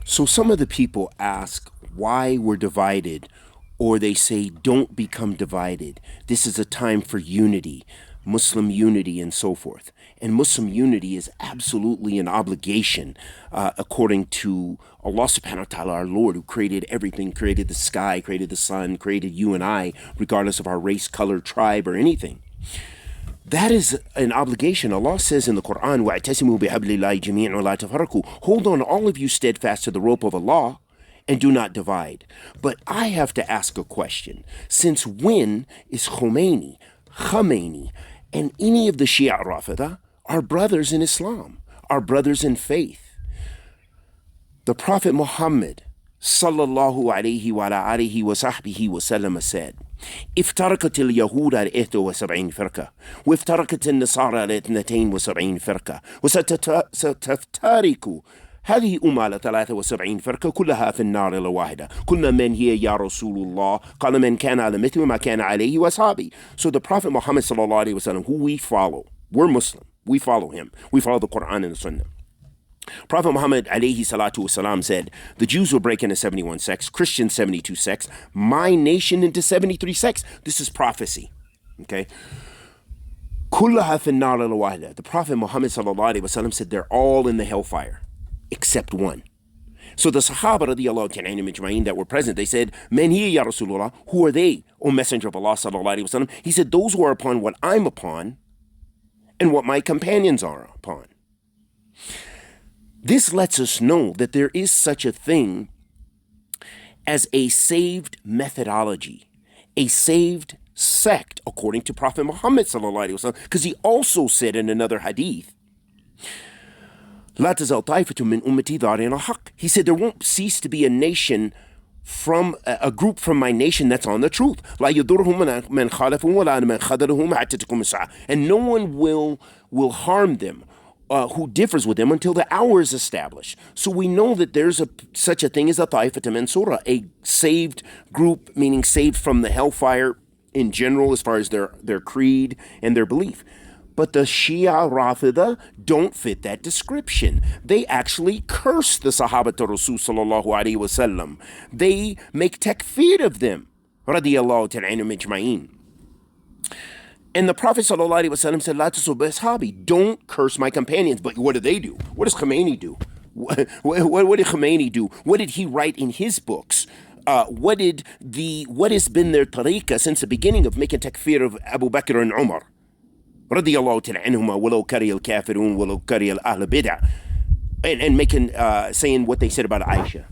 So some of the people ask why we're divided, or they say don't become divided. This is a time for unity, Muslim unity, and so forth. And Muslim unity is absolutely an obligation according to Allah subhanahu wa ta'ala, our Lord, who created everything, created the sky, created the sun, created you and I, regardless of our race, color, tribe, or anything. That is an obligation. Allah says in the Quran, وَاعْتَسِمُوا بِحَبْلِ اللَّهِ جَمِيعًا وَلَا تَفَرَّقُوا. Hold on, all of you steadfast to the rope of Allah, and do not divide. But I have to ask a question. Since when is Khameinei, and any of the Shia Raafidah our brothers in Islam, our brothers in faith? The Prophet Muhammad sallallahu alayhi wa alihi wa sahbihi wa sallam said, افترقت اليهود على 71 فرقة وافترقت النصارى على 72 فرقة وستفترق هذه على 73 فرقة كلها في النار إلا واحدة قلنا من هي يا رسول الله قال من كان على مثل ما كان عليه وأصحابه. So the Prophet Muhammad sallallahu alayhi wa sallam, who we follow, we're Muslim, we follow him, we follow the Quran and the Sunnah. Prophet Muhammad alayhi salatu wasalam said, the Jews will break into 71 sects, Christians 72 sects, my nation into 73 sects. This is prophecy. Okay? Kullaha fin nar illa wahida. The Prophet Muhammad sallallahu alayhi wasallam said they're all in the hellfire, except one. So the Sahaba radiallahu ta'ala that were present, they said, Man hiya ya Rasulullah, who are they, O Messenger of Allah sallallahu alayhi wasallam? He said, those who are upon what I'm upon and what my companions are upon. This lets us know that there is such a thing as a saved methodology, a saved sect, according to Prophet Muhammad sallallahu alaihi wasallam, because he also said in another hadith, لا تزال طائفة من أمتي ظاهرين على الحق. He said there won't cease to be a nation from a group from my nation that's on the truth. لا يضرهم من خالفهم ولا من خذلهم حتى تقوم الساعة. And no one will harm them who differs with them until the hour is established. So we know that there's such a thing as a Ta'ifatul Mansura, a saved group, meaning saved from the hellfire in general as far as their creed and their belief. But the Shia Raafidah don't fit that description. They actually curse the Sahabat Rasul sallallahu alayhi wa sallam. They make takfir of them, radiyallahu ta'ala anhum ajma'in. And the Prophet ﷺ said, La tasubbu ashabi, don't curse my companions. But what do they do? What does Khameinei do? What did Khameinei do? What did he write in his books? What has been their tariqah since the beginning of making takfir of Abu Bakr and Umar? Radiyallahu ta'ala anhuma, walau kari al-kafirun, walau kari al-ahl bid'ah. And making, saying what they said about Aisha.